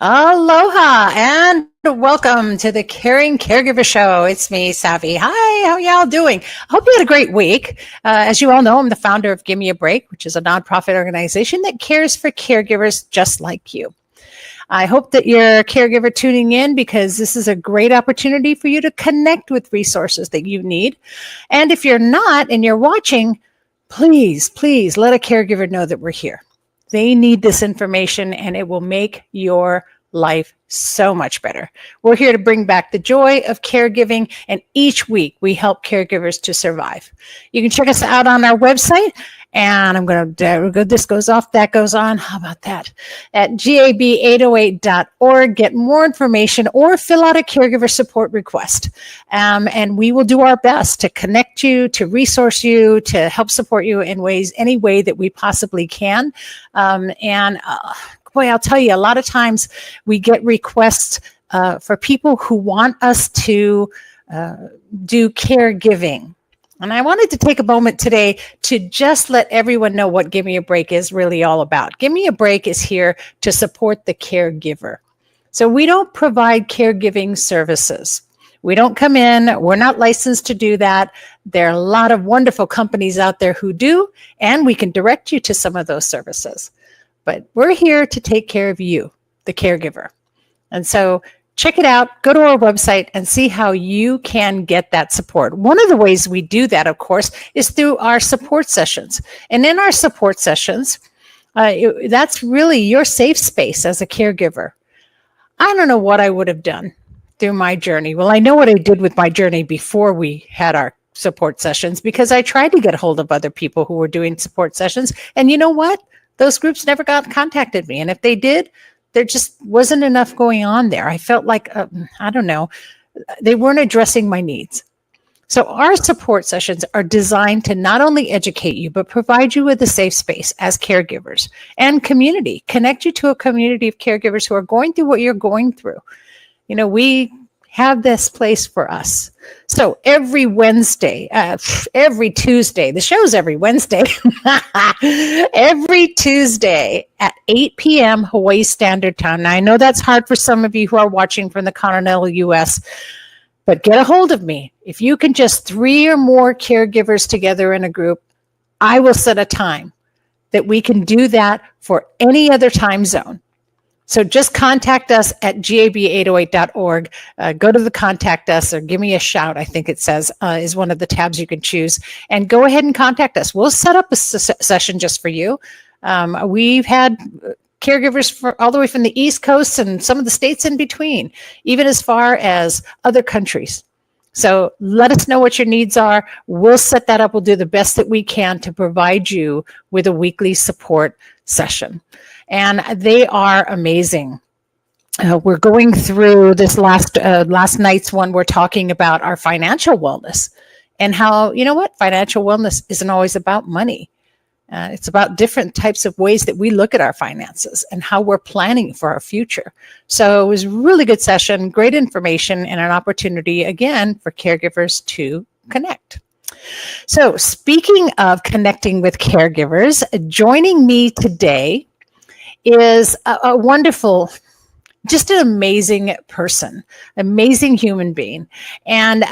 Aloha and welcome to the Caring Caregiver Show. It's me, Savvy. Hi, how y'all doing? I hope you had a great week. As you all know, I'm the founder of Give Me a Break, which is a nonprofit organization that cares for caregivers just like you. I hope that you're a caregiver tuning in because this is a great opportunity for you to connect with resources that you need. And if you're not and you're watching, please let a caregiver know that we're here. They need this information and it will make your life so much better. We're here to bring back the joy of caregiving, and each week we help caregivers to survive. You can check us out on our website, and I'm going to, this goes off, that goes on. How about that? At gab808.org, get more information or fill out a caregiver support request. And we will do our best to connect you, to resource you, to help support you in any way that we possibly can. Boy, I'll tell you, a lot of times we get requests for people who want us to do caregiving. And I wanted to take a moment today to just let everyone know what Give Me a Break is really all about. Give Me a Break is here to support the caregiver. So we don't provide caregiving services. We don't come in. We're not licensed to do that. There are a lot of wonderful companies out there who do, and we can direct you to some of those services. But we're here to take care of you, the caregiver. And so check it out, go to our website and see how you can get that support. One of the ways we do that, of course, is through our support sessions. And in our support sessions, that's really your safe space as a caregiver. I don't know what I would have done through my journey. Well, I know what I did with my journey before we had our support sessions, because I tried to get a hold of other people who were doing support sessions. And you know what? Those groups never contacted me. And if they did, there just wasn't enough going on there. I felt like, I don't know, they weren't addressing my needs. So our support sessions are designed to not only educate you, but provide you with a safe space as caregivers and community, connect you to a community of caregivers who are going through what you're going through. You know, we have this place for us. So every Wednesday, every Tuesday, the show's every Wednesday, every Tuesday at 8 p.m. Hawaii Standard Time. Now, I know that's hard for some of you who are watching from the continental U.S., but get a hold of me. If you can just 3 or more caregivers together in a group, I will set a time that we can do that for any other time zone. So just contact us at gab808.org. Go to the contact us or give me a shout, I think it says, is one of the tabs you can choose. And go ahead and contact us. We'll set up a session just for you. We've had caregivers all the way from the East Coast and some of the states in between, even as far as other countries. So let us know what your needs are. We'll set that up. We'll do the best that we can to provide you with a weekly support session. And they are amazing. We're going through this last night's one. We're talking about our financial wellness and how, you know what, financial wellness isn't always about money. It's about different types of ways that we look at our finances and how we're planning for our future. So it was a really good session, great information, and an opportunity, again, for caregivers to connect. So speaking of connecting with caregivers, joining me today is a wonderful, just an amazing person, amazing human being. And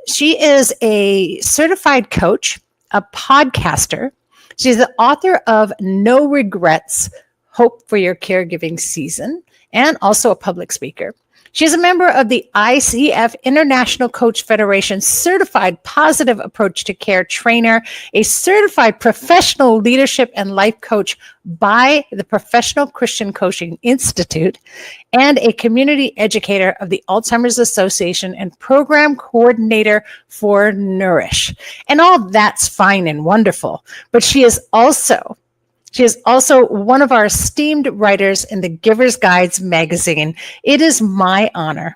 she is a certified coach, a podcaster. She's the author of No Regrets, Hope for Your Caregiving Season, and also a public speaker. She's a member of the ICF International Coach Federation Certified Positive Approach to Care trainer, a certified professional leadership and life coach by the Professional Christian Coaching Institute, and a community educator of the Alzheimer's Association and program coordinator for Nourish. And all that's fine and wonderful, but she is also one of our esteemed writers in the Giver's Guides magazine. It is my honor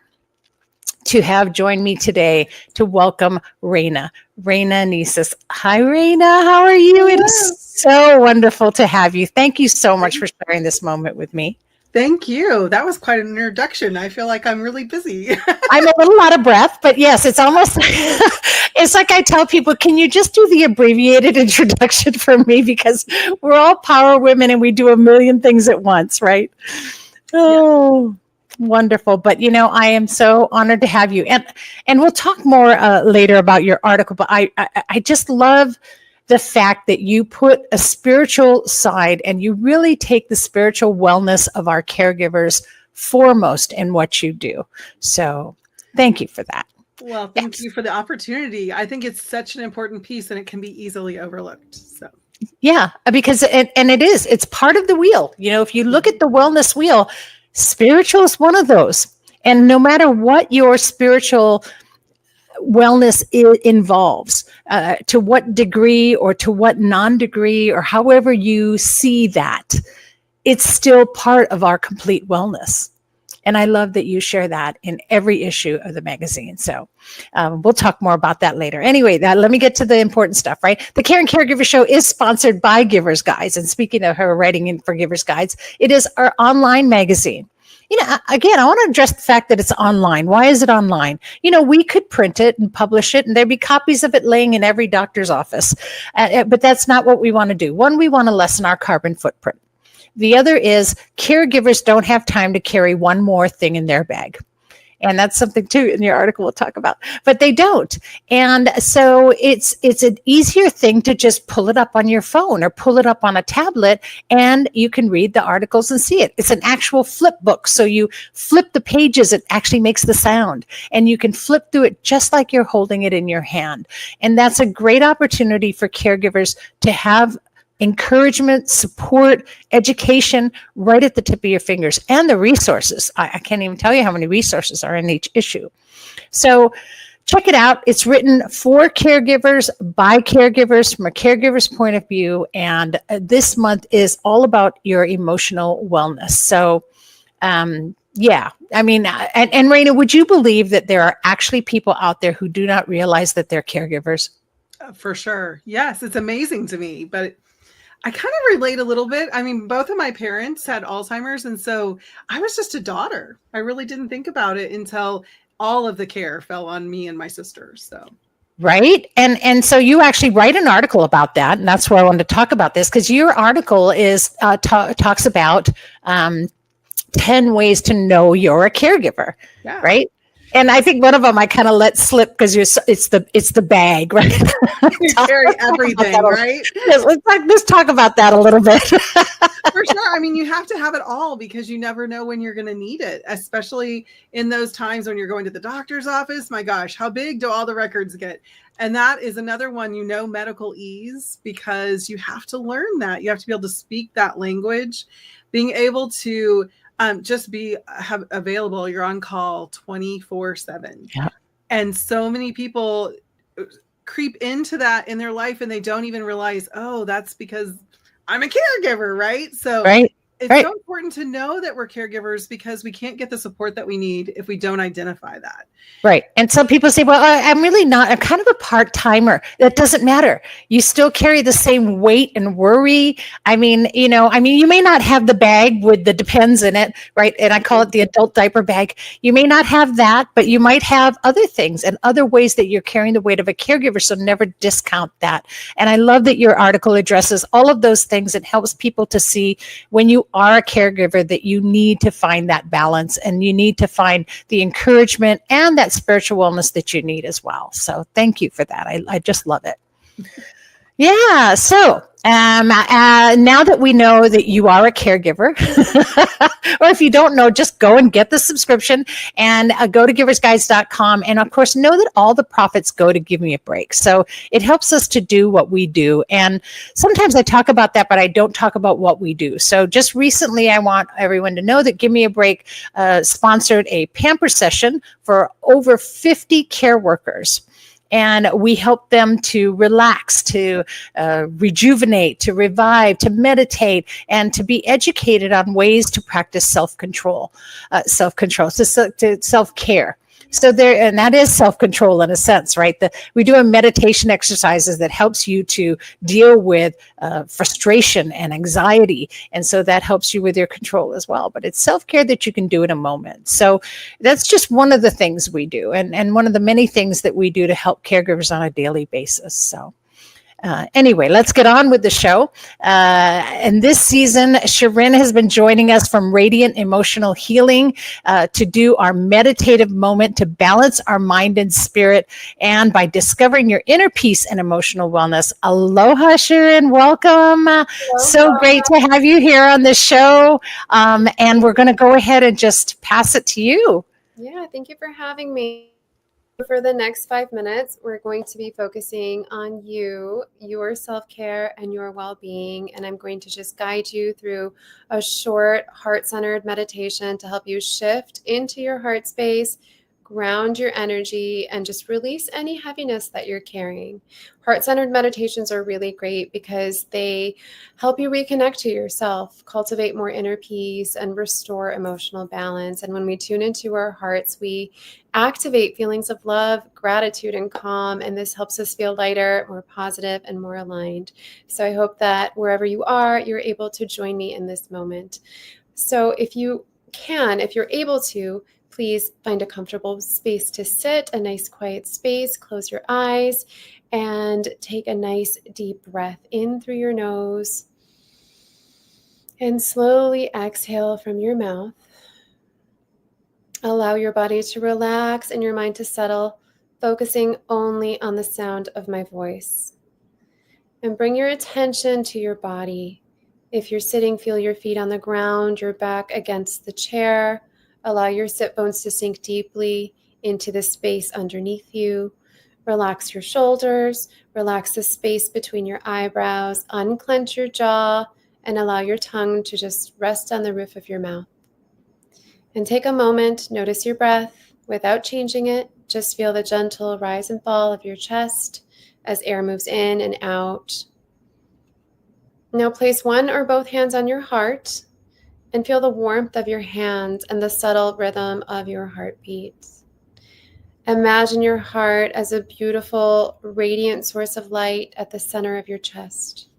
to have joined me today to welcome Raina Nieses. Hi, Raina. How are you? It is so wonderful to have you. Thank you so much for sharing this moment with me. Thank you. That was quite an introduction. I feel like I'm really busy. I'm a little out of breath, but yes, it's almost, it's like I tell people, can you just do the abbreviated introduction for me? Because we're all power women and we do a million things at once, right? Oh, wonderful. But I am so honored to have you. And we'll talk more later about your article, but I just love the fact that you put a spiritual side and you really take the spiritual wellness of our caregivers foremost in what you do. So thank you for that. Well, thank you for the opportunity. I think it's such an important piece and it can be easily overlooked. So yeah, because it's part of the wheel. If you look at the wellness wheel, spiritual is one of those. And no matter what your spiritual wellness involves, to what degree or to what non-degree or however you see that, it's still part of our complete wellness. And I love that you share that in every issue of the magazine. So we'll talk more about that later. Anyway, let me get to the important stuff, right? The Care and Caregiver Show is sponsored by Givers Guides. And speaking of her writing in for Givers Guides, it is our online magazine. Again, I want to address the fact that it's online. Why is it online? We could print it and publish it, and there'd be copies of it laying in every doctor's office. But that's not what we want to do. One, we want to lessen our carbon footprint. The other is caregivers don't have time to carry one more thing in their bag. And that's something too in your article we'll talk about, but they don't. And so it's an easier thing to just pull it up on your phone or pull it up on a tablet and you can read the articles and see it. It's an actual flip book. So you flip the pages, it actually makes the sound and you can flip through it just like you're holding it in your hand. And that's a great opportunity for caregivers to have encouragement, support, education right at the tip of your fingers, and the resources. I can't even tell you how many resources are in each issue. So check it out. It's written for caregivers, by caregivers, from a caregiver's point of view. And this month is all about your emotional wellness. So yeah, I mean, and Raina, would you believe that there are actually people out there who do not realize that they're caregivers? For sure. Yes, it's amazing to me, but I kind of relate a little bit. I mean, both of my parents had Alzheimer's, and so I was just a daughter. I really didn't think about it until all of the care fell on me and my sisters. So, right, and so you actually write an article about that, and that's why I wanted to talk about this because your article is talks about 10 ways to know you're a caregiver, yeah. Right? And I think one of them I kind of let slip because it's the bag, right? You carry everything, right? Let's talk about that a little bit. For sure. I mean, you have to have it all because you never know when you're going to need it, especially in those times when you're going to the doctor's office. My gosh, how big do all the records get? And that is another one, medical ease, because you have to learn that. You have to be able to speak that language, being able to just have available. You're on call 24/7. Yeah. And so many people creep into that in their life and they don't even realize, oh, that's because I'm a caregiver, right? So right. It's so important to know that we're caregivers because we can't get the support that we need if we don't identify that. Right. And some people say, well, I'm really not. I'm kind of a part-timer. That doesn't matter. You still carry the same weight and worry. I mean, you may not have the bag with the Depends in it, right? And I call it the adult diaper bag. You may not have that, but you might have other things and other ways that you're carrying the weight of a caregiver. So never discount that. And I love that your article addresses all of those things and helps people to see when you are a caregiver that you need to find that balance and you need to find the encouragement and that spiritual wellness that you need as well. So thank you for that. I just love it. Yeah. So now that we know that you are a caregiver, or if you don't know, just go and get the subscription and go to giversguides.com. And of course, know that all the profits go to Give Me a Break. So it helps us to do what we do. And sometimes I talk about that, but I don't talk about what we do. So just recently, I want everyone to know that Give Me a Break sponsored a pamper session for over 50 care workers. And we help them to relax, to rejuvenate, to revive, to meditate, and to be educated on ways to practice self-control, to self-care. So and that is self-control in a sense, right? We do a meditation exercises that helps you to deal with frustration and anxiety. And so that helps you with your control as well. But it's self-care that you can do in a moment. So that's just one of the things we do. And one of the many things that we do to help caregivers on a daily basis. So Anyway, let's get on with the show. And this season, Shirin has been joining us from Radiant Emotional Healing to do our meditative moment to balance our mind and spirit, and by discovering your inner peace and emotional wellness. Aloha, Shirin. Welcome. So great to have you here on the show. And we're going to go ahead and just pass it to you. Yeah, thank you for having me. For the next 5 minutes, we're going to be focusing on you, your self-care, and your well-being. And I'm going to just guide you through a short heart-centered meditation to help you shift into your heart space, ground your energy, and just release any heaviness that you're carrying. Heart-centered meditations are really great because they help you reconnect to yourself, cultivate more inner peace, and restore emotional balance. And when we tune into our hearts, we activate feelings of love, gratitude, and calm. And this helps us feel lighter, more positive, and more aligned. So I hope that wherever you are, you're able to join me in this moment. So if you're able to, please find a comfortable space to sit, a nice quiet space, close your eyes, and take a nice deep breath in through your nose. And slowly exhale from your mouth. Allow your body to relax and your mind to settle, focusing only on the sound of my voice. And bring your attention to your body. If you're sitting, feel your feet on the ground, your back against the chair. Allow your sit bones to sink deeply into the space underneath you. Relax your shoulders, relax the space between your eyebrows, unclench your jaw, and allow your tongue to just rest on the roof of your mouth. And take a moment, notice your breath without changing it. Just feel the gentle rise and fall of your chest as air moves in and out. Now place one or both hands on your heart and feel the warmth of your hands and the subtle rhythm of your heartbeat. Imagine your heart as a beautiful, radiant source of light at the center of your chest.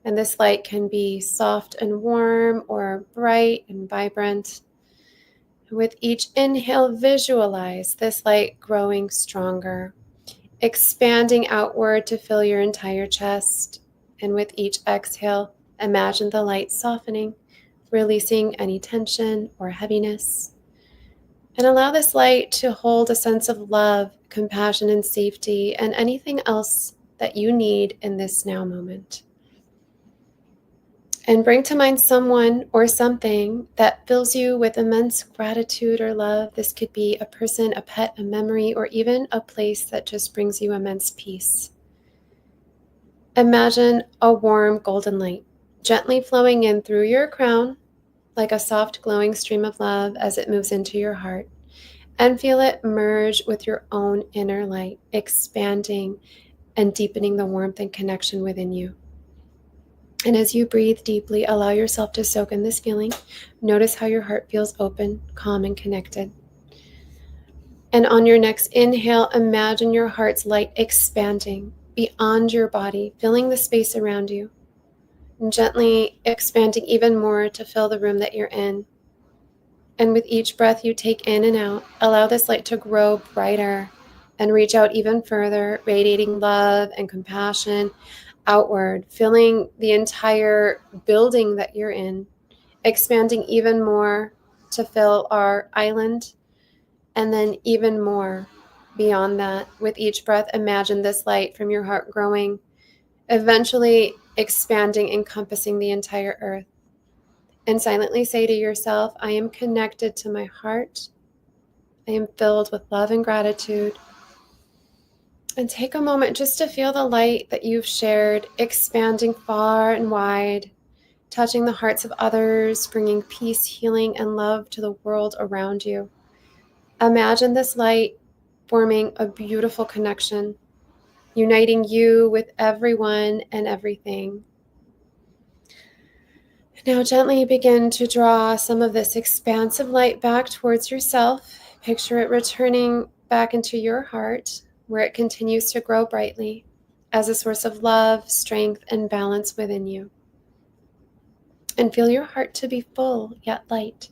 And this light can be soft and warm or bright and vibrant. With each inhale, visualize this light growing stronger, expanding outward to fill your entire chest. And with each exhale, imagine the light softening, releasing any tension or heaviness. And allow this light to hold a sense of love, compassion, and safety, and anything else that you need in this now moment. And bring to mind someone or something that fills you with immense gratitude or love. This could be a person, a pet, a memory, or even a place that just brings you immense peace. Imagine a warm golden light gently flowing in through your crown like a soft glowing stream of love as it moves into your heart. And feel it merge with your own inner light, expanding and deepening the warmth and connection within you. And as you breathe deeply, allow yourself to soak in this feeling. Notice how your heart feels open, calm, and connected. And on your next inhale, imagine your heart's light expanding beyond your body, filling the space around you, and gently expanding even more to fill the room that you're in. And with each breath you take in and out, allow this light to grow brighter and reach out even further, radiating love and compassion outward, filling the entire building that you're in, expanding even more to fill our island, and then even more beyond that. With each breath, imagine this light from your heart growing, eventually expanding, encompassing the entire earth. And silently say to yourself, I am connected to my heart. I am filled with love and gratitude. And take a moment just to feel the light that you've shared, expanding far and wide, touching the hearts of others, bringing peace, healing, and love to the world around you. Imagine this light forming a beautiful connection, uniting you with everyone and everything. Now gently begin to draw some of this expansive light back towards yourself. Picture it returning back into your heart, where it continues to grow brightly as a source of love, strength, and balance within you. And feel your heart to be full yet light.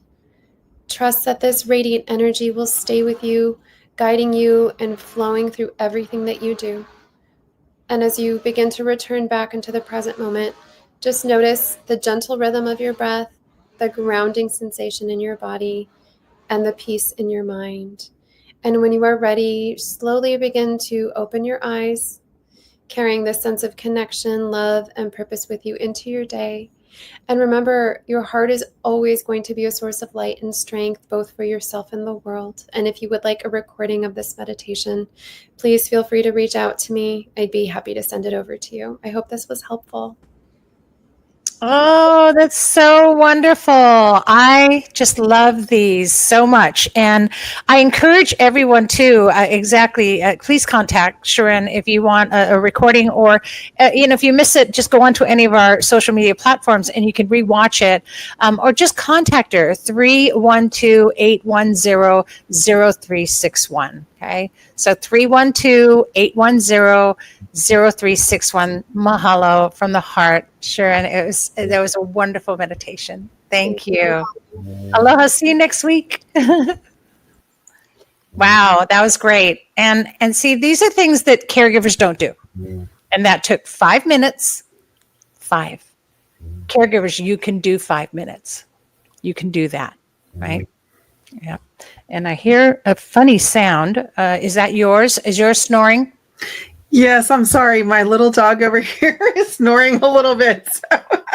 Trust that this radiant energy will stay with you, guiding you and flowing through everything that you do. And as you begin to return back into the present moment, just notice the gentle rhythm of your breath, the grounding sensation in your body, and the peace in your mind. And when you are ready, slowly begin to open your eyes, carrying this sense of connection, love, and purpose with you into your day. And remember, your heart is always going to be a source of light and strength, both for yourself and the world. And if you would like a recording of this meditation, please feel free to reach out to me. I'd be happy to send it over to you. I hope this was helpful. Oh, that's so wonderful. I just love these so much. And I encourage everyone to please contact Sharon if you want a recording, or, if you miss it, just go onto any of our social media platforms and you can rewatch it, or just contact her, 312-810-0361. Okay. So 312-810-0361. Mahalo from the heart, Sharon. That was a wonderful meditation. Thank you. Aloha. See you next week. Wow, that was great. And see, these are things that caregivers don't do. And that took 5 minutes. 5. Caregivers, you can do 5 minutes. You can do that, right? Yeah. And I hear a funny sound. Is that yours? Is yours snoring? Yes, I'm sorry. My little dog over here is snoring a little bit.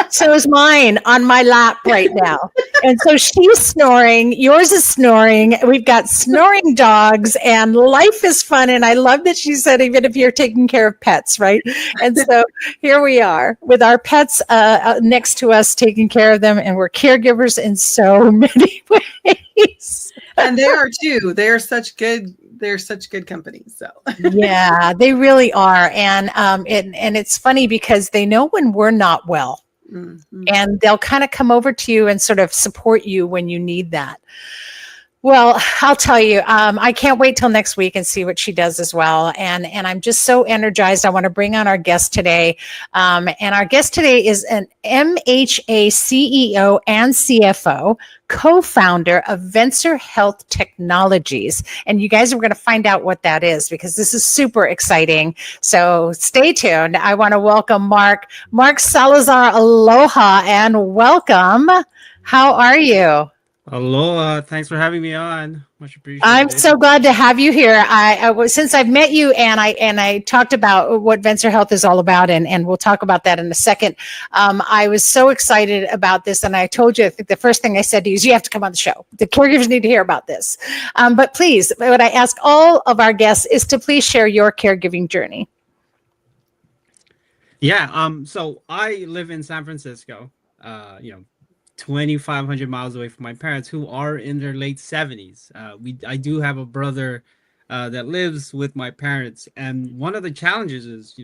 So is mine on my lap right now. And so she's snoring. Yours is snoring. We've got snoring dogs, and life is fun. And I love that she said, even if you're taking care of pets, right? And so here we are with our pets next to us, taking care of them. And we're caregivers in so many ways. And they are too. They're such good company. So yeah, they really are. And it's funny because they know when we're not well. Mm-hmm. And they'll kind of come over to you and sort of support you when you need that. Well, I'll tell you, I can't wait till next week and see what she does as well. And I'm just so energized. I want to bring on our guest today. And our guest today is an MHA CEO and CFO, co-founder of Vencer Health Technologies. And you guys are going to find out what that is, because this is super exciting. So stay tuned. I want to welcome Mark Salazar. Aloha and welcome. How are you? Aloha. Thanks for having me on. Much appreciated. I'm so glad to have you here. Since I've met you and I talked about what Vencer Health is all about, and we'll talk about that in a second. I was so excited about this, and I told you, I think the first thing I said to you is, you have to come on the show. The caregivers need to hear about this. But please, what I ask all of our guests is to please share your caregiving journey. Yeah. So I live in San Francisco, 2,500 miles away from my parents, who are in their late 70s. I do have a brother that lives with my parents, and one of the challenges is,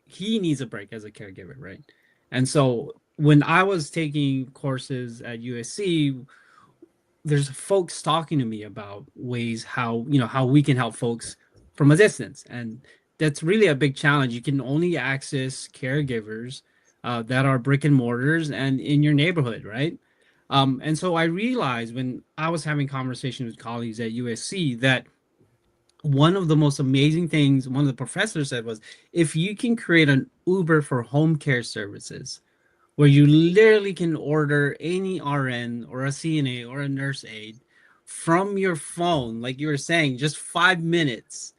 he needs a break as a caregiver, right? And so when I was taking courses at USC, there's folks talking to me about ways how we can help folks from a distance, and that's really a big challenge. You can only access caregivers that are brick and mortars and in your neighborhood, right? And so I realized when I was having conversations with colleagues at USC that one of the most amazing things one of the professors said was, if you can create an Uber for home care services, where you literally can order any RN or a CNA or a nurse aide from your phone, like you were saying, just 5 minutes,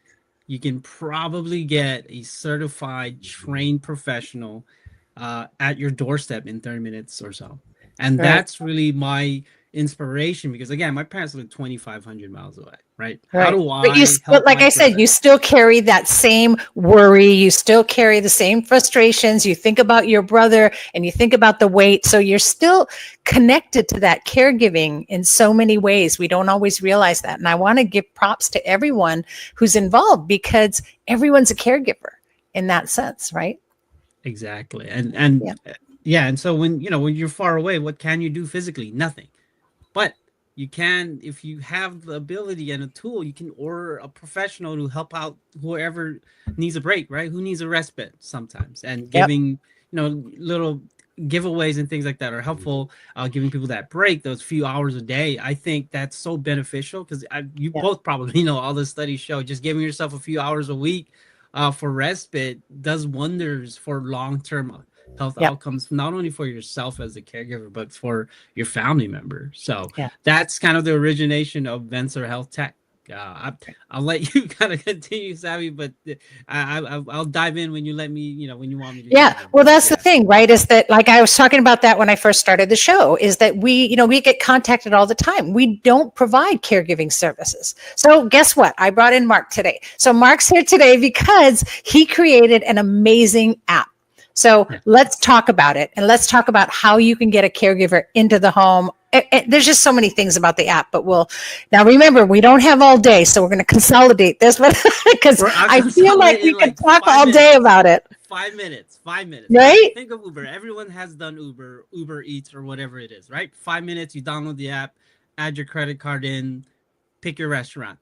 you can probably get a certified, trained professional at your doorstep in 30 minutes or so. And that's really my inspiration, because again, my parents live 2,500 miles away, right? How do I but like I said, you still carry that same worry, you still carry the same frustrations, you think about your brother and you think about the weight, so you're still connected to that caregiving in so many ways. We don't always realize that. And I want to give props to everyone who's involved, because everyone's a caregiver in that sense, right? Exactly. And so when you're far away, what can you do physically? Nothing. But you can, if you have the ability and a tool, you can order a professional to help out whoever needs a break, right? Who needs a respite sometimes, and giving, little giveaways and things like that are helpful. Giving people that break, those few hours a day. I think that's so beneficial, because you both probably know all the studies show just giving yourself a few hours a week for respite does wonders for long-term health Yep. outcomes, not only for yourself as a caregiver, but for your family member. So Yeah. that's kind of the origination of Venser Health Tech. I'll let you kind of continue, Savvy, but I'll dive in when you let me, when you want me to. Yeah, well, that's the thing, right? Is that, like I was talking about that when I first started the show, is that we get contacted all the time. We don't provide caregiving services. So guess what? I brought in Mark today. So Mark's here today because he created an amazing app. So let's talk about it, and let's talk about how you can get a caregiver into the home. There's just so many things about the app, but now remember, we don't have all day, so we're going to consolidate this, because I feel like we could talk all day about it. 5 minutes, right? Think of Uber. Everyone has done Uber Eats or whatever it is, right? 5 minutes, you download the app, add your credit card in, pick your restaurant.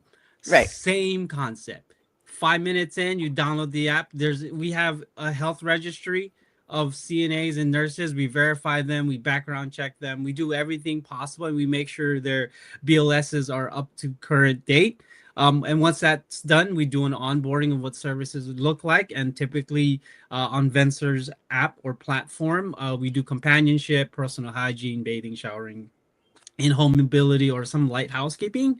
Right. Same concept. 5 minutes in, you download the app. We have a health registry of CNAs and nurses. We verify them, we background check them, we do everything possible, and we make sure their BLSs are up to current date. And once that's done, we do an onboarding of what services would look like. And typically on Venser's app or platform, we do companionship, personal hygiene, bathing, showering, in-home mobility, or some light housekeeping.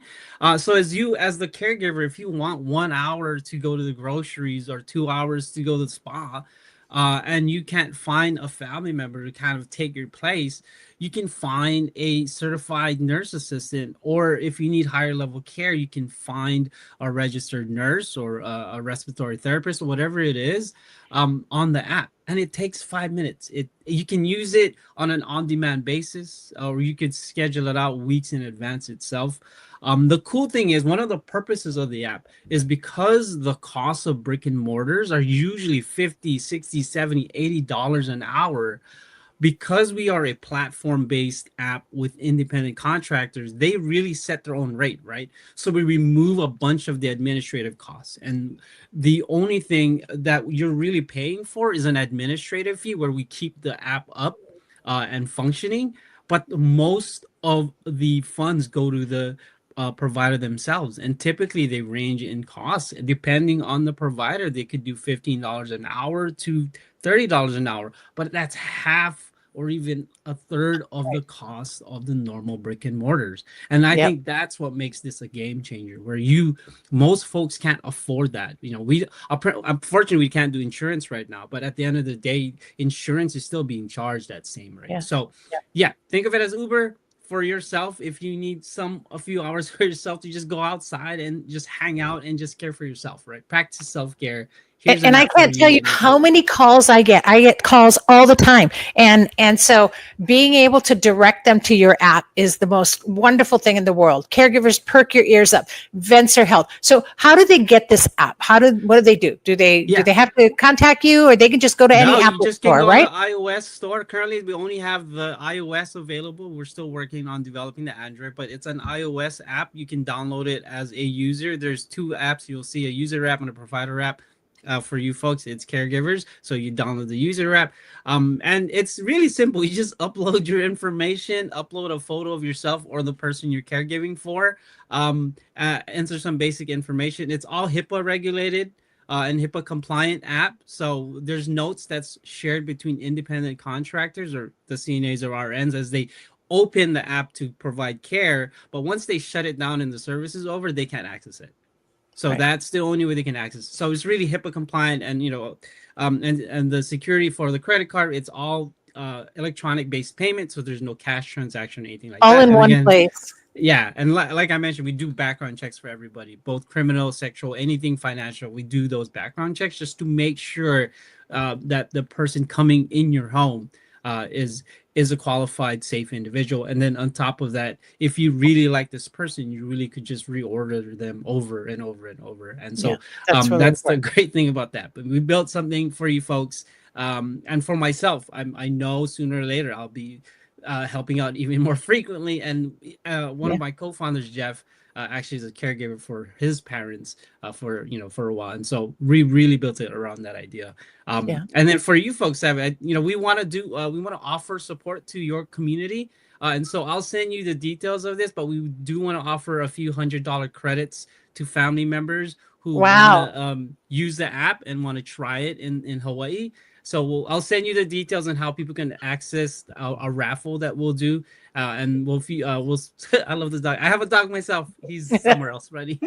So as the caregiver, if you want 1 hour to go to the groceries or 2 hours to go to the spa, and you can't find a family member to kind of take your place, you can find a certified nurse assistant, or if you need higher level care, you can find a registered nurse or a respiratory therapist or whatever it is on the app. And it takes 5 minutes. You can use it on an on-demand basis, or you could schedule it out weeks in advance itself. The cool thing is, one of the purposes of the app is because the costs of brick and mortars are usually $50, $60, $70, $80 an hour. Because we are a platform-based app with independent contractors, they really set their own rate, right? So we remove a bunch of the administrative costs. And the only thing that you're really paying for is an administrative fee, where we keep the app up and functioning. But most of the funds go to the provider themselves, and typically they range in costs depending on the provider. They could do $15 an hour to $30 an hour, but that's half or even a third of the cost of the normal brick and mortars. And I think that's what makes this a game changer, where most folks can't afford that. Unfortunately, we can't do insurance right now, but at the end of the day, insurance is still being charged that same rate. So think of it as Uber for yourself. If you need a few hours for yourself to just go outside and just hang out and just care for yourself, right? Practice self-care. And I can't tell you how many calls I get. I get calls all the time. And so being able to direct them to your app is the most wonderful thing in the world. Caregivers, perk your ears up. Venser Health. So how do they get this app? What do they do? Do they have to contact you, or they can just go to any Apple store, right? To the iOS store. Currently, we only have the iOS available. We're still working on developing the Android, but it's an iOS app. You can download it as a user. There's two apps. You'll see a user app and a provider app. For you folks, it's caregivers. So you download the user app, and it's really simple. You just upload your information, upload a photo of yourself or the person you're caregiving for, enter some basic information. It's all HIPAA regulated and HIPAA compliant app. So there's notes that's shared between independent contractors or the CNAs or RNs as they open the app to provide care. But once they shut it down and the service is over, they can't access it. So that's the only way they can access. So it's really HIPAA compliant, and and the security for the credit card, it's all electronic based payment. So there's no cash transaction or anything like that. All in one place. Yeah, and like I mentioned, we do background checks for everybody, both criminal, sexual, anything financial. We do those background checks just to make sure that the person coming in your home is a qualified, safe individual. And then on top of that, if you really like this person, you really could just reorder them over and over and over. And so that's the great thing about that. But we built something for you folks. And for myself, I know sooner or later I'll be helping out even more frequently. And one of my co-founders, Jeff, actually is a caregiver for his parents for a while, and so we really built it around that idea. And then for you folks, we want to offer support to your community, and so I'll send you the details of this. But we do want to offer a few $100 credits to family members who Wow. want to use the app and want to try it in Hawaii. So I'll send you the details on how people can access a raffle that we'll do, and we'll. I love this dog. I have a dog myself. He's somewhere else already,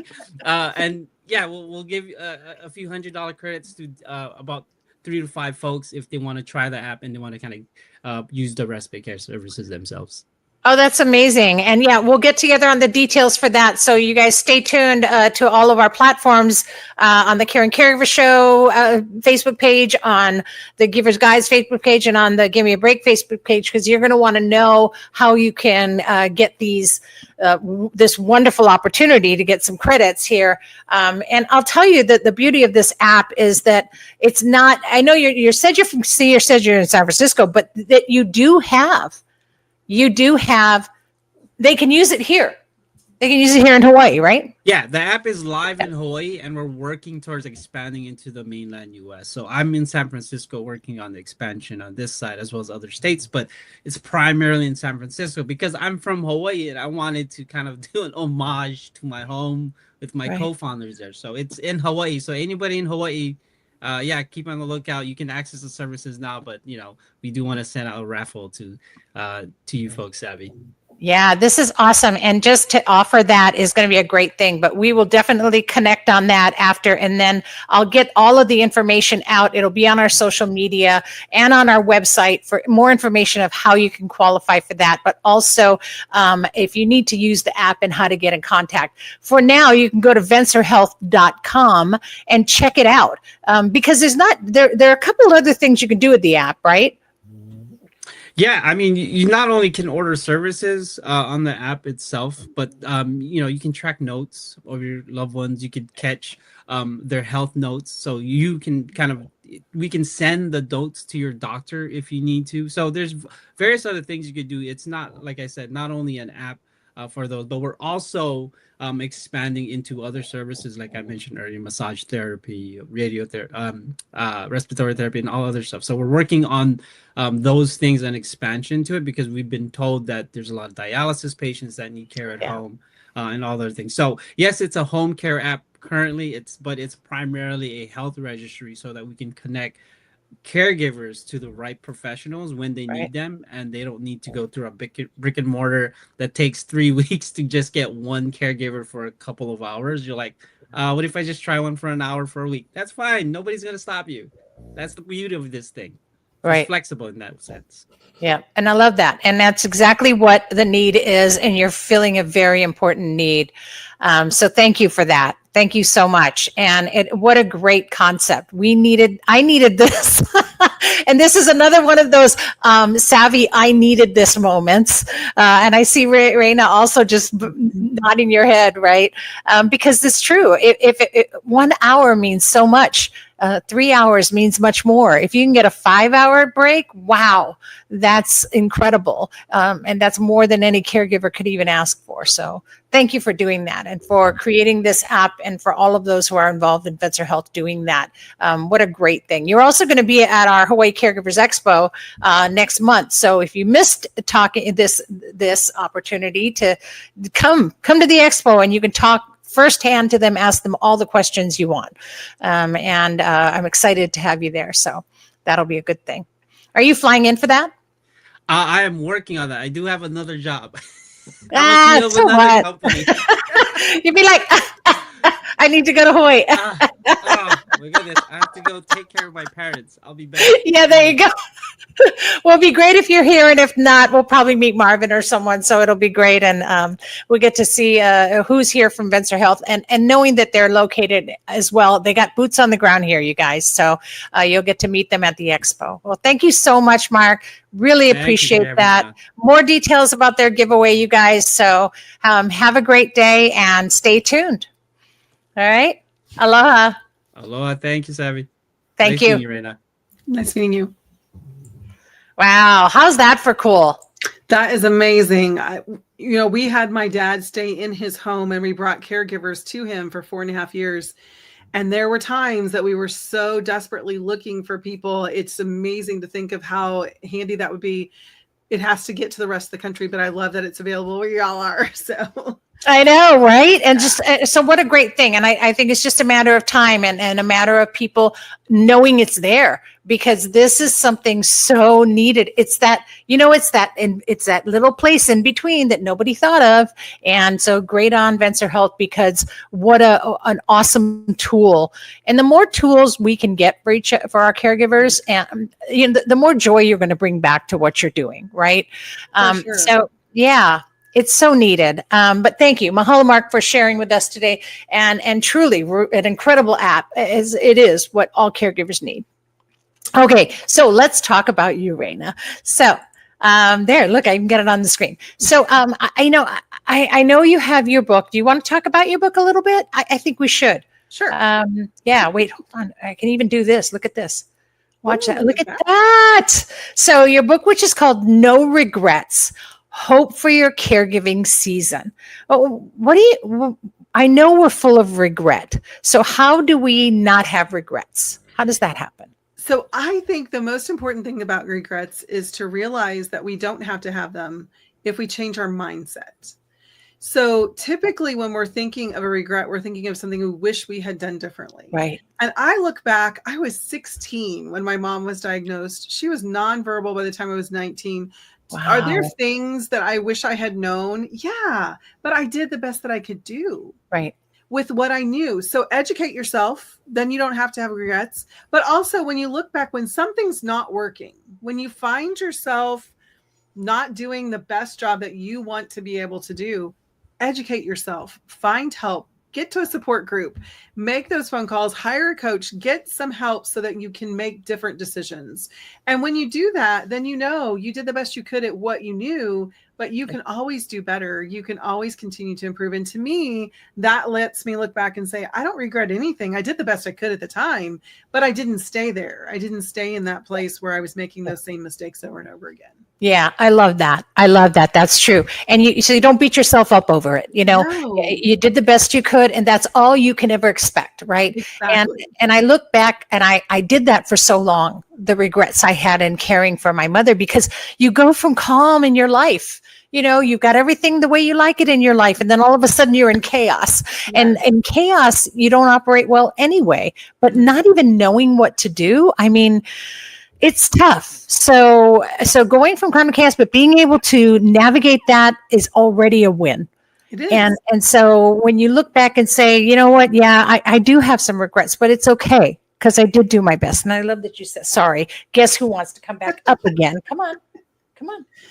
and yeah, we'll give a few $100 credits to about 3 to 5 folks if they want to try the app and they want to kind of use the respite care services themselves. Oh, that's amazing. And yeah, we'll get together on the details for that. So you guys stay tuned to all of our platforms on the Care and Caregiver Show Facebook page, on the Givers Guides Facebook page, and on the Give Me a Break Facebook page, because you're going to want to know how you can get this wonderful opportunity to get some credits here. And I'll tell you that the beauty of this app is that it's not, I know you said you're from Senior, said you're in San Francisco, but that you do have, they can use it here. They can use it here in Hawaii, right? Yeah, the app is live in Hawaii, and we're working towards expanding into the mainland US. So I'm in San Francisco working on the expansion on this side as well as other states, but it's primarily in San Francisco because I'm from Hawaii and I wanted to kind of do an homage to my home with my co-founders there. So it's in Hawaii. So anybody in Hawaii, keep on the lookout. You can access the services now, but we do want to send out a raffle to you folks, Savvy. Yeah, this is awesome. And just to offer that is going to be a great thing, but we will definitely connect on that after. And then I'll get all of the information out. It'll be on our social media and on our website for more information of how you can qualify for that. But also if you need to use the app and how to get in contact. For now, you can go to venturehealth.com and check it out because there are a couple other things you can do with the app, right? Yeah, I mean, you not only can order services on the app itself, but you can track notes of your loved ones. You could catch their health notes, so you can we can send the notes to your doctor if you need to. So there's various other things you could do. It's not, like I said, not only an app for those, but we're also expanding into other services, like I mentioned earlier, massage therapy, radiotherapy, respiratory therapy, and all other stuff. So we're working on those things and expansion to it because we've been told that there's a lot of dialysis patients that need care at home and all other things. So yes, it's a home care app currently, but it's primarily a health registry so that we can connect caregivers to the right professionals when they need them, and they don't need to go through a brick and mortar that takes 3 weeks to just get one caregiver for a couple of hours. You're like, what if I just try one for an hour for a week? That's fine. Nobody's going to stop you. That's the beauty of this thing. It's flexible in that sense. Yeah. And I love that. And that's exactly what the need is. And you're filling a very important need. So thank you for that. Thank you so much. And what a great concept. I needed this. And this is another one of those savvy, I needed this moments. And I see Reina also just nodding your head, right? Because it's true. If 1 hour means so much, 3 hours means much more. If you can get a 5-hour break, wow, that's incredible. And that's more than any caregiver could even ask for. So thank you for doing that and for creating this app and for all of those who are involved in Venture Health doing that. What a great thing. You're also going to be at our Hawaii Caregivers Expo next month. So if you missed this opportunity to come to the expo and you can talk firsthand to them, ask them all the questions you want. And I'm excited to have you there. So that'll be a good thing. Are you flying in for that? I am working on that. I do have another job. So what? You'd be like, I need to go to Hawaii. Oh my goodness. I have to go take care of my parents. I'll be back. Yeah, there you go. Well, it'd be great if you're here. And if not, we'll probably meet Marvin or someone. So it'll be great. And we'll get to see who's here from Venture Health and knowing that they're located as well. They got boots on the ground here, you guys. So you'll get to meet them at the expo. Well, thank you so much, Mark. Really appreciate that. More details about their giveaway, you guys. So have a great day and stay tuned. All right. Aloha. Aloha. Thank you, Savvy. Thank you. Nice meeting you, Reina. Nice meeting you. Wow. How's that for cool? That is amazing. We had my dad stay in his home and we brought caregivers to him for 4.5 years. And there were times that we were so desperately looking for people. It's amazing to think of how handy that would be. It has to get to the rest of the country, but I love that it's available where y'all are. So I know, right? And just so what a great thing. And I think it's just a matter of time and a matter of people knowing it's there, because this is something so needed. It's that, it's that little place in between that nobody thought of. And so great on Venture Health, because what an awesome tool. And the more tools we can get for our caregivers, and the more joy you're going to bring back to what you're doing, right? Sure. So yeah. It's so needed. But thank you, Mahalo Mark, for sharing with us today. And truly an incredible app. It is what all caregivers need. Okay, so let's talk about you, Raina. So there, look, I can get it on the screen. So I know you have your book. Do you want to talk about your book a little bit? I think we should. Sure. Yeah, wait, hold on. I can even do this. Look at this. Watch Ooh, that. Look at that. So your book, which is called No Regrets, Hope for Your Caregiving Season. I know we're full of regret. So how do we not have regrets? How does that happen? So I think the most important thing about regrets is to realize that we don't have to have them if we change our mindset. So typically when we're thinking of a regret, we're thinking of something we wish we had done differently. Right. And I look back, I was 16 when my mom was diagnosed. She was nonverbal by the time I was 19. Wow. Are there things that I wish I had known? Yeah, but I did the best that I could do. Right. With what I knew. So educate yourself, then you don't have to have regrets. But also when you look back, when something's not working, when you find yourself not doing the best job that you want to be able to do, educate yourself, find help, get to a support group, make those phone calls, hire a coach, get some help so that you can make different decisions. And when you do that, then you did the best you could at what you knew, but you can always do better. You can always continue to improve. And to me, that lets me look back and say, I don't regret anything. I did the best I could at the time, but I didn't stay there. I didn't stay in that place where I was making those same mistakes over and over again. Yeah, I love that. That's true. And you don't beat yourself up over it. No. You did the best you could, and that's all you can ever expect, right? Exactly. And I look back, and I did that for so long, the regrets I had in caring for my mother, because you go from calm in your life. You've got everything the way you like it in your life, and then all of a sudden you're in chaos. Yes. And in chaos, you don't operate well anyway. But not even knowing what to do, I mean, it's tough. So going from calm to chaos, but being able to navigate that is already a win. It is. And so when you look back and say, you know what, yeah, I do have some regrets, but it's okay, because I did do my best. And I love that you said, sorry, guess who wants to come back up again? Come on.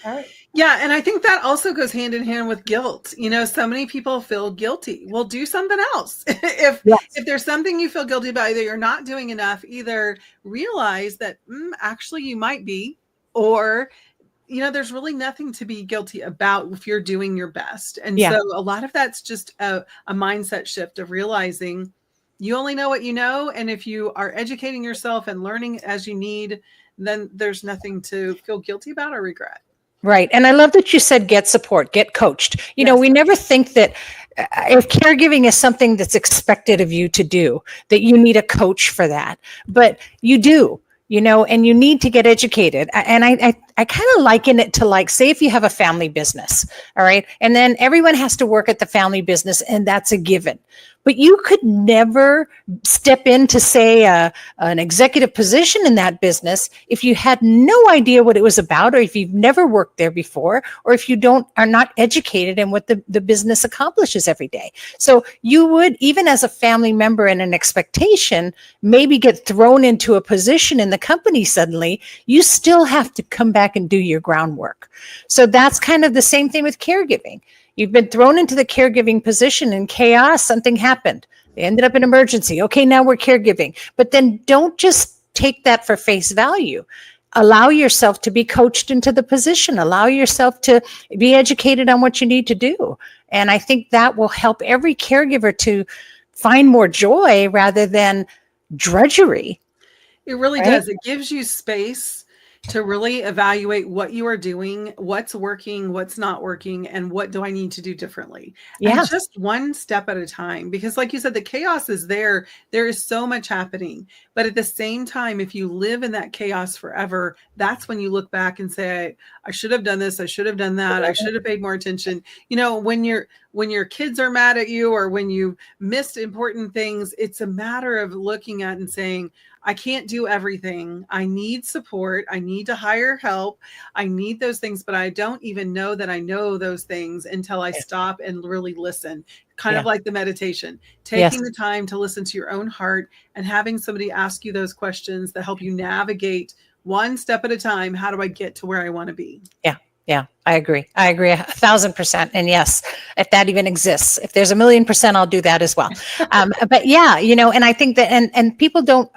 All right. Yeah. And I think that also goes hand in hand with guilt. So many people feel guilty. Well, do something else. If there's something you feel guilty about, either you're not doing enough, either realize that actually you might be, or, there's really nothing to be guilty about if you're doing your best. And so a lot of that's just a mindset shift of realizing you only know what you know. And if you are educating yourself and learning as you need, then there's nothing to feel guilty about or regret. Right. And I love that you said get support, get coached. We never think that if caregiving is something that's expected of you to do, that you need a coach for that. But you do, and you need to get educated. And I kind of liken it to, like, say if you have a family business, all right, and then everyone has to work at the family business, and that's a given. But you could never step into, say, an executive position in that business if you had no idea what it was about, or if you've never worked there before, or if you are not educated in what the business accomplishes every day. So you would, even as a family member in an expectation, maybe get thrown into a position in the company suddenly. You still have to come back and do your groundwork. So that's kind of the same thing with caregiving. You've been thrown into the caregiving position in chaos. Something happened. They ended up in emergency. Okay, now we're caregiving. But then don't just take that for face value. Allow yourself to be coached into the position. Allow yourself to be educated on what you need to do. And I think that will help every caregiver to find more joy rather than drudgery. It really does. It gives you space to really evaluate what you are doing, what's working, what's not working, and what do I need to do differently. Yeah. And just one step at a time, because like you said, the chaos is there. There is so much happening. But at the same time, if you live in that chaos forever, that's when you look back and say, I should have done this. I should have done that. I should have paid more attention. You know, when your kids are mad at you or when you missed important things, it's a matter of looking at and saying, I can't do everything. I need support. I need to hire help. I need those things, but I don't even know that I know those things until I stop and really listen. Kind of like the meditation, taking the time to listen to your own heart and having somebody ask you those questions that help you navigate one step at a time. How do I get to where I want to be? Yeah, I agree. I agree 1,000%. And yes, if that even exists, if there's 1,000,000%, I'll do that as well. But yeah, you know, and I think that, and people don't,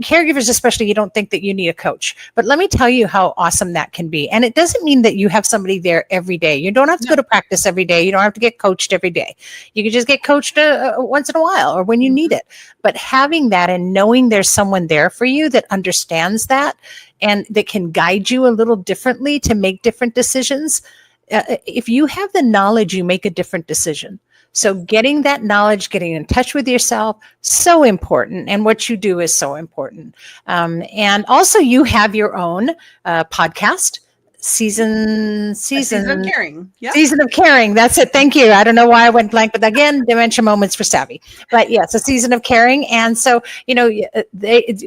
caregivers especially, you don't think that you need a coach. But let me tell you how awesome that can be. And it doesn't mean that you have somebody there every day. You don't have to go to practice every day. You don't have to get coached every day. You can just get coached once in a while or when you need it. But having that and knowing there's someone there for you that understands that and that can guide you a little differently to make different decisions. If you have the knowledge, you make a different decision. So getting that knowledge, getting in touch with yourself, so important. And what you do is so important. And also you have your own podcast. Season of Caring. Yep. Season of Caring. That's it. Thank you. I don't know why I went blank, but again, dementia moments for savvy. But yes, a Season of Caring. And so, you know,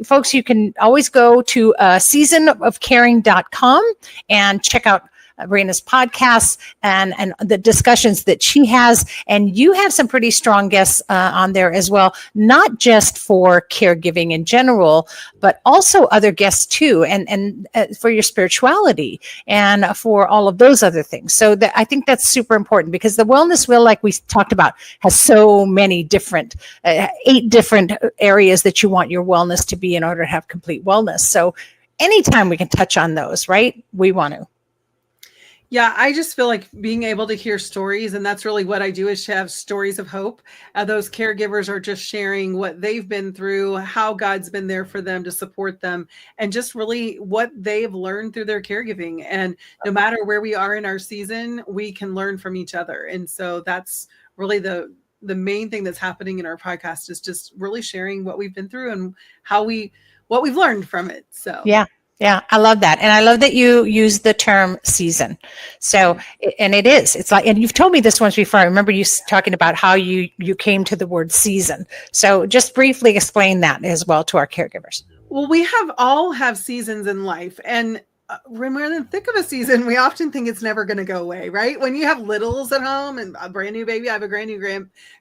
folks, you can always go to seasonofcaring.com and check out Reina's podcasts and the discussions that she has. And you have some pretty strong guests on there as well, not just for caregiving in general, but also other guests too, and for your spirituality and for all of those other things. So I think that's super important because the wellness wheel, like we talked about, has so many different, 8 different areas that you want your wellness to be in order to have complete wellness. So anytime we can touch on those, right? We want to. Yeah, I just feel like being able to hear stories, and that's really what I do, is to have stories of hope. Those caregivers are just sharing what they've been through, how God's been there for them to support them, and just really what they've learned through their caregiving. And no matter where we are in our season, we can learn from each other. And so that's really the main thing that's happening in our podcast, is just really sharing what we've been through and what we've learned from it. So Yeah, I love that. And I love that you use the term season. So, and it's like, and you've told me this once before. I remember you talking about how you came to the word season. So just briefly explain that as well to our caregivers. Well, we all have seasons in life. And when we're in the thick of a season, we often think it's never going to go away, right? When you have littles at home and a brand new baby, I have a brand new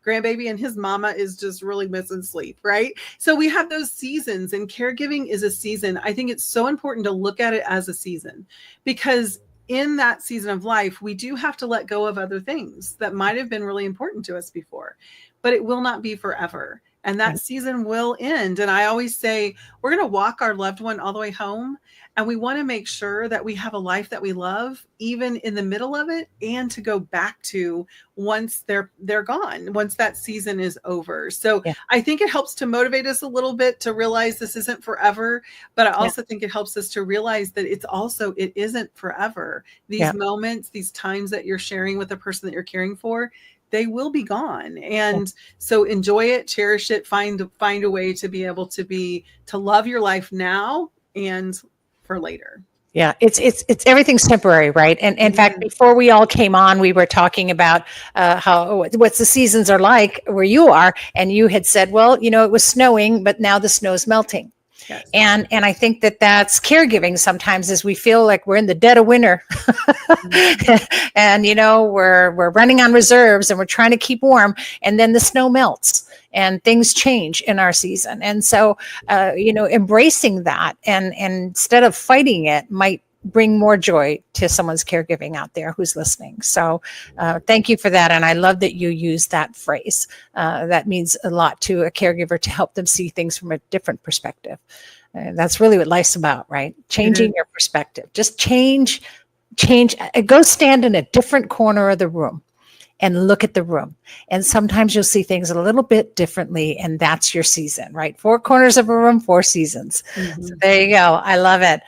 grandbaby, and his mama is just really missing sleep, right? So we have those seasons, and caregiving is a season. I think it's so important to look at it as a season, because in that season of life, we do have to let go of other things that might have been really important to us before, but it will not be forever. And that season will end. And I always say, we're going to walk our loved one all the way home. And we want to make sure that we have a life that we love, even in the middle of it, and to go back to once they're gone, once that season is over. So I think it helps to motivate us a little bit to realize this isn't forever. But I also think it helps us to realize that it isn't forever. These moments, these times that you're sharing with the person that you're caring for, they will be gone. And so enjoy it, cherish it, find a way to be able to love your life now and for later. Yeah, it's everything's temporary, right? And in fact, before we all came on, we were talking about what the seasons are like where you are, and you had said, well, you know, it was snowing, but now the snow's melting. Yes. And I think that's caregiving sometimes, as we feel like we're in the dead of winter and, you know, we're running on reserves and we're trying to keep warm, and then the snow melts and things change in our season. And so, you know, embracing that and instead of fighting it might bring more joy to someone's caregiving out there who's listening. So thank you for that. And I love that you use that phrase. That means a lot to a caregiver, to help them see things from a different perspective. That's really what life's about, right? Changing your perspective. Just change, go stand in a different corner of the room and look at the room. And sometimes you'll see things a little bit differently, and that's your season, right? 4 corners of a room, 4 seasons. So there you go. I love it.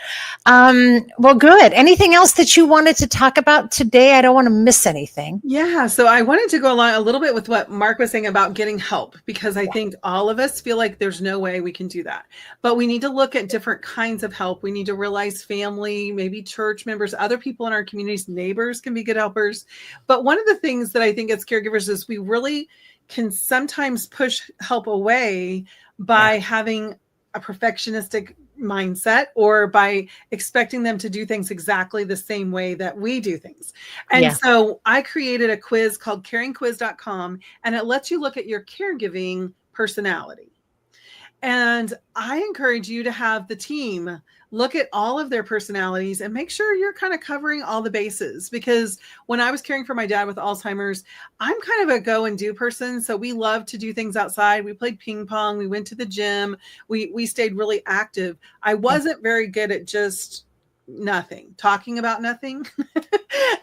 Well, good. Anything else that you wanted to talk about today? I don't want to miss anything. Yeah, so I wanted to go along a little bit with what Mark was saying about getting help, because I think all of us feel like there's no way we can do that. But we need to look at different kinds of help. We need to realize family, maybe church members, other people in our communities, neighbors can be good helpers. But one of the things that I think as caregivers is we really can sometimes push help away by having a perfectionistic mindset, or by expecting them to do things exactly the same way that we do things. And so I created a quiz called caringquiz.com, and it lets you look at your caregiving personality. And I encourage you to have the team look at all of their personalities and make sure you're kind of covering all the bases. Because when I was caring for my dad with Alzheimer's, I'm kind of a go and do person. So we love to do things outside. We played ping pong. We went to the gym. We stayed really active. I wasn't very good at just nothing, talking about nothing.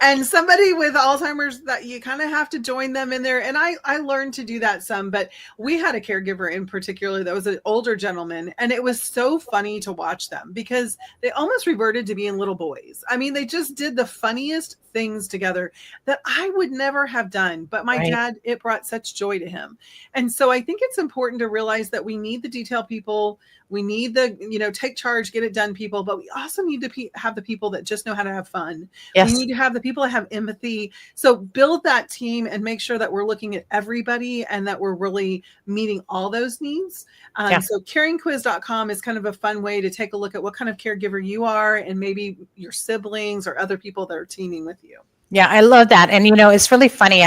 And somebody with Alzheimer's, that you kind of have to join them in there. And I learned to do that some, but we had a caregiver in particular that was an older gentleman. And it was so funny to watch them because they almost reverted to being little boys. I mean, they just did the funniest things together that I would never have done. But my dad, it brought such joy to him. And so I think it's important to realize that we need the detail people. We need the, take charge, get it done people, but we also need to have the people that just know how to have fun. Yes. We need to have the people that have empathy. So build that team and make sure that we're looking at everybody and that we're really meeting all those needs. So caringquiz.com is kind of a fun way to take a look at what kind of caregiver you are and maybe your siblings or other people that are teaming with you. Yeah, I love that. And, it's really funny.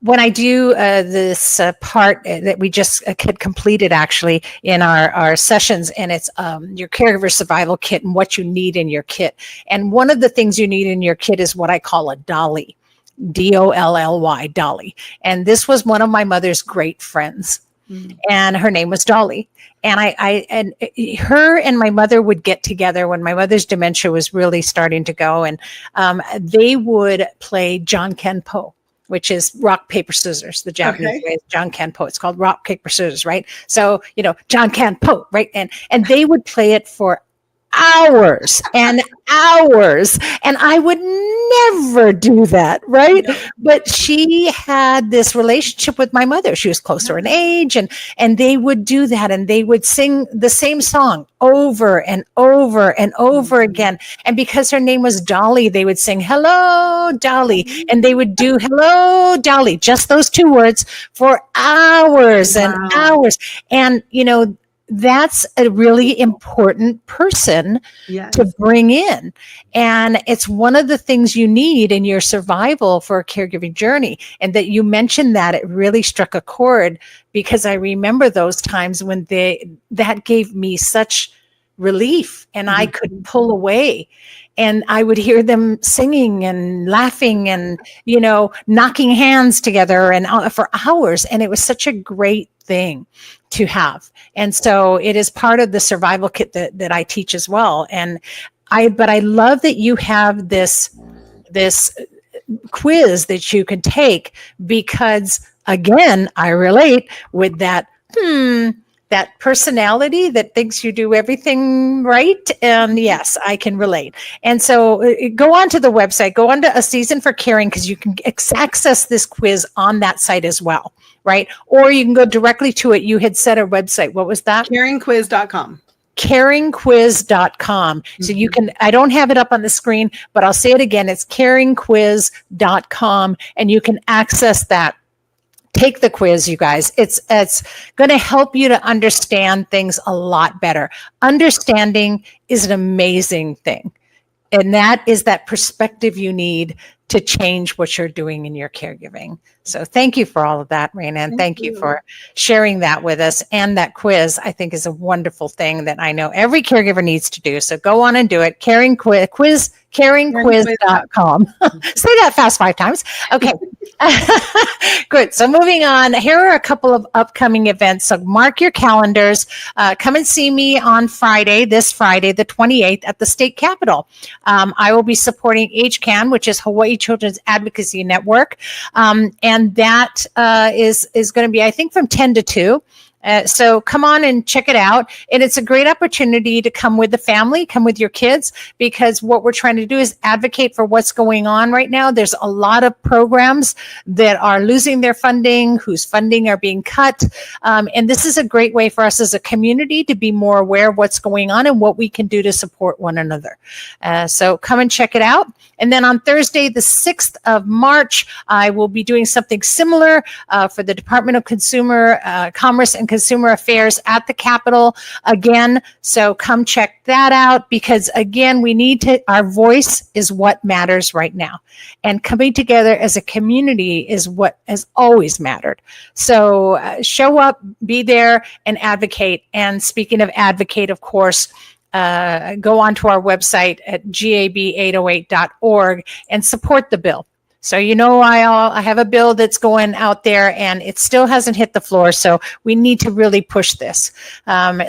When I do this part that we just had completed actually in our sessions, and it's your caregiver survival kit and what you need in your kit. And one of the things you need in your kit is what I call a dolly, DOLLY, dolly. And this was one of my mother's great friends. And her name was Dolly. And her and my mother would get together when my mother's dementia was really starting to go. And they would play John Kenpo, which is rock, paper, scissors. The Japanese way is John Kenpo. It's called rock, paper, scissors, right? So, John Kenpo, right? And they would play it for hours and hours. And I would never do that, right? No. But she had this relationship with my mother. She was closer in age, and they would do that, and they would sing the same song over and over and over again. And because her name was Dolly, they would sing, "Hello, Dolly." And they would do "Hello, Dolly," just those 2 words for hours and hours. And, that's a really important person to bring in. And it's one of the things you need in your survival for a caregiving journey. And that you mentioned that, it really struck a chord, because I remember those times when that gave me such relief, and I could pull away. And I would hear them singing and laughing and, knocking hands together and for hours. And it was such a great thing to have. And so it is part of the survival kit that I teach as well. And but I love that you have this quiz that you can take, because again, I relate with that, that personality that thinks you do everything right. And yes, I can relate. And so go on to the website, go on to A Season for Caring, because you can access this quiz on that site as well, right? Or you can go directly to it. You had said a website. What was that? Caringquiz.com. Caringquiz.com. So you can, I don't have it up on the screen, but I'll say it again. It's caringquiz.com, and you can access that. Take the quiz, you guys. It's going to help you to understand things a lot better. Understanding is an amazing thing. And that is that perspective you need to change what you're doing in your caregiving. So thank you for all of that, Raina. And thank you for sharing that with us. And that quiz, I think, is a wonderful thing that I know every caregiver needs to do. So go on and do it. Caring Quiz, caringquiz.com. Say that fast 5 times. Okay. Good. So moving on, here are a couple of upcoming events. So mark your calendars. Come and see me on this Friday, the 28th at the state capitol. I will be supporting HCAN, which is Hawaii Children's Advocacy Network. And that is going to be, I think, from 10 to 2. So come on and check it out. And it's a great opportunity to come with the family, come with your kids, because what we're trying to do is advocate for what's going on right now. There's a lot of programs that are losing their funding, whose funding are being cut. And this is a great way for us as a community to be more aware of what's going on and what we can do to support one another. So come and check it out. And then on Thursday, the 6th of March, I will be doing something similar for the Department of Consumer Commerce and Consumer Affairs at the Capitol again. So come check that out, because again, our voice is what matters right now. And coming together as a community is what has always mattered. So show up, be there, and advocate. And speaking of advocate, of course, go onto our website at gab808.org and support the bill. So, I have a bill that's going out there and it still hasn't hit the floor. So we need to really push this.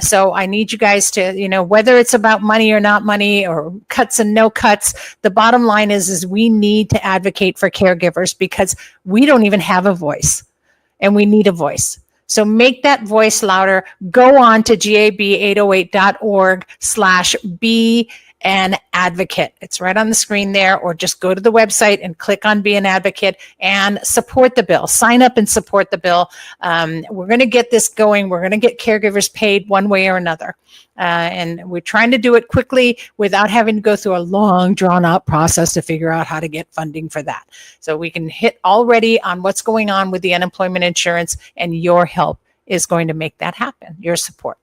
So I need you guys to, whether it's about money or not money or cuts and no cuts, the bottom line is we need to advocate for caregivers, because we don't even have a voice and we need a voice. So make that voice louder. Go on to gab808.org/be an advocate. It's right on the screen there, or just go to the website and click on Be an Advocate and support the bill. Sign up and support the bill. We're going to get this going. We're going to get caregivers paid one way or another. And we're trying to do it quickly without having to go through a long, drawn-out process to figure out how to get funding for that. So we can hit already on what's going on with the unemployment insurance, and your help is going to make that happen, your support.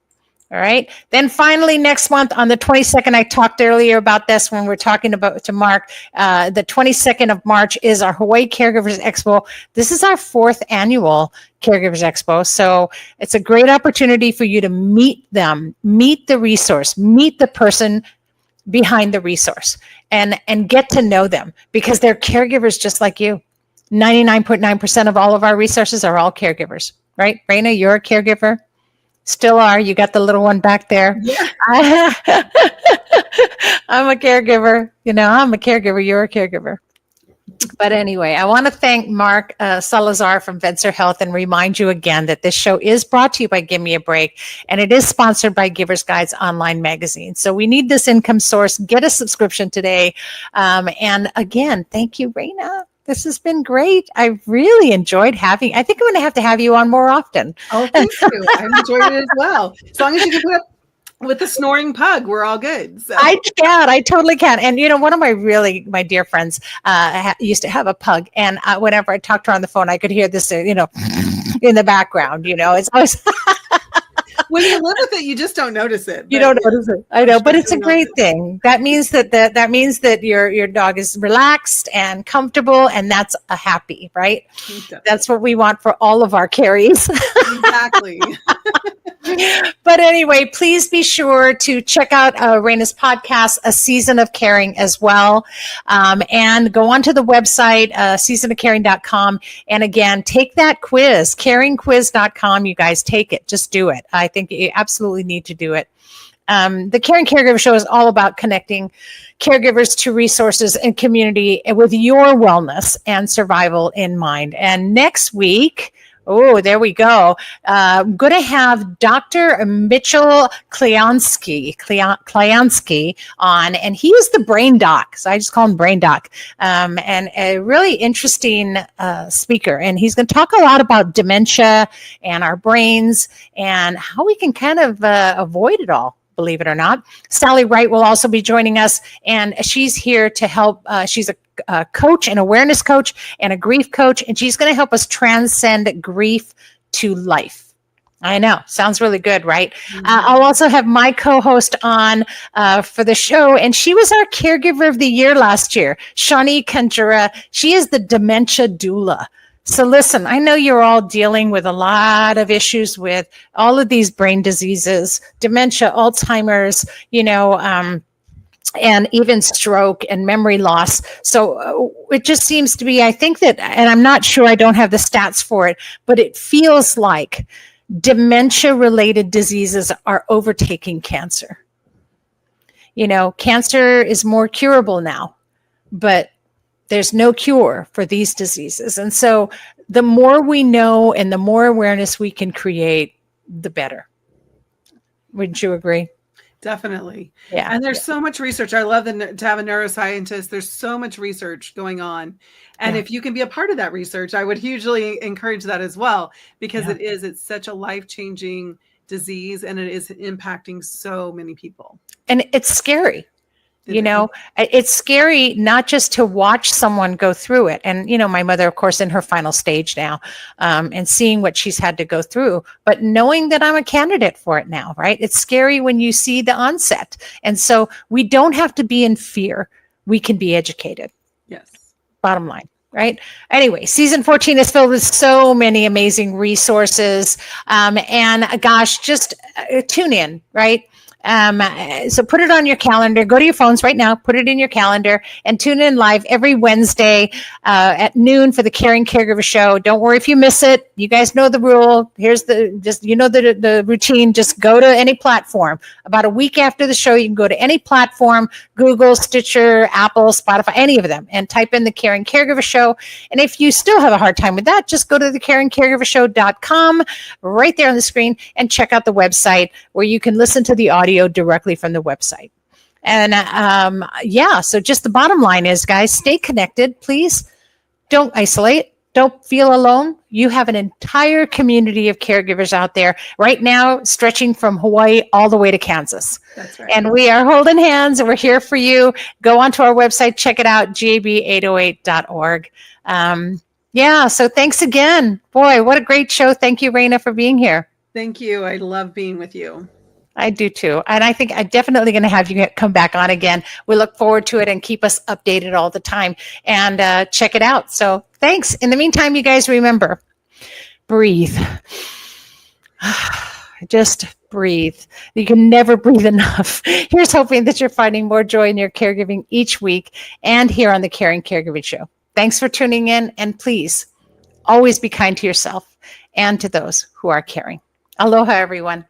All right. Then finally, next month on the 22nd, I talked earlier about this when we're talking about to Mark. The 22nd of March is our Hawaii Caregivers Expo. This is our 4th annual Caregivers Expo. So it's a great opportunity for you to meet them, meet the resource, meet the person behind the resource, and get to know them, because they're caregivers just like you. 99.9% of all of our resources are all caregivers, right? Raina, you're a caregiver. Still are. You got the little one back there. Yeah. I'm a caregiver. I'm a caregiver. You're a caregiver. But anyway, I want to thank Mark Salazar from Venture Health and remind you again that this show is brought to you by Give Me a Break, and it is sponsored by Givers Guides Online Magazine. So we need this income source. Get a subscription today. And again, thank you, Raina. This has been great. I really enjoyed I think I'm going to have you on more often. Oh, thank you. I enjoyed it as well. As long as you can put up with the snoring pug, we're all good. So. I totally can. And, one of my dear friends used to have a pug. And whenever I talked to her on the phone, I could hear this, in the background, it's always... When you live with it, you just don't notice it. You don't notice it. I know, but it's a great thing. That means that your dog is relaxed and comfortable, and that's a happy, right? That's what we want for all of our carries. Exactly. But anyway, please be sure to check out Raina's podcast, A Season of Caring, as well. And go onto the website, seasonofcaring.com. And again, take that quiz, caringquiz.com. You guys take it. Just do it. I think you absolutely need to do it. The Caring Caregiver Show is all about connecting caregivers to resources and community with your wellness and survival in mind. And next week, oh, there we go. I'm going to have Dr. Mitchell Klyansky on, and he is the brain doc. So I just call him brain doc, and a really interesting speaker. And he's going to talk a lot about dementia and our brains and how we can kind of avoid it all, believe it or not. Sally Wright will also be joining us, and she's here to help. She's a coach, an awareness coach, and a grief coach, and she's going to help us transcend grief to life. I know, sounds really good, right? Mm-hmm. I'll also have my co-host on for the show, and she was our Caregiver of the Year last year, Shawnee Conjura. She is the dementia doula. So listen, I know you're all dealing with a lot of issues with all of these brain diseases, dementia, Alzheimer's, and even stroke and memory loss. So it just seems to be, I think that, and I'm not sure, I don't have the stats for it, but it feels like dementia related diseases are overtaking cancer. You know, cancer is more curable now, but there's no cure for these diseases. And so the more we know and the more awareness we can create, the better. Wouldn't you agree? Definitely. Yeah. And there's so much research. I love to have a neuroscientist. There's so much research going on. And Yeah. if you can be a part of that research, I would hugely encourage that as well, because it's such a life-changing disease and it is impacting so many people. And it's scary. You know, it's scary not just to watch someone go through it. And, you know, my mother, of course, in her final stage now, and seeing what she's had to go through, but knowing that I'm a candidate for it now, right? It's scary when you see the onset. And so we don't have to be in fear. We can be educated. Yes. Bottom line. Right. Anyway, season 14 is filled with so many amazing resources. And gosh, just tune in, right? So put it on your calendar, go to your phones right now, put it in your calendar and tune in live every Wednesday at noon for the Caring Caregiver Show. Don't worry if you miss it. You guys know the rule. Here's the routine. Just go to any platform. About a week after the show, you can go to any platform, Google, Stitcher, Apple, Spotify, any of them, and type in the Caring Caregiver Show. And if you still have a hard time with that, just go to thecaringcaregivershow.com right there on the screen and check out the website where you can listen to the audio directly from the website. And so just the bottom line is, guys, stay connected. Please don't isolate. Don't feel alone. You have an entire community of caregivers out there right now, stretching from Hawaii all the way to Kansas. That's right. And we are holding hands and we're here for you. Go onto our website, check it out, gab808.org. So thanks again. Boy, what a great show. Thank you, Raina, for being here. Thank you. I love being with you. I do too. And I think I'm definitely going to have you come back on again. We look forward to it and keep us updated all the time and check it out. So thanks. In the meantime, you guys remember, breathe. Just breathe. You can never breathe enough. Here's hoping that you're finding more joy in your caregiving each week and here on the Caring Caregiving Show. Thanks for tuning in. And please always be kind to yourself and to those who are caring. Aloha, everyone.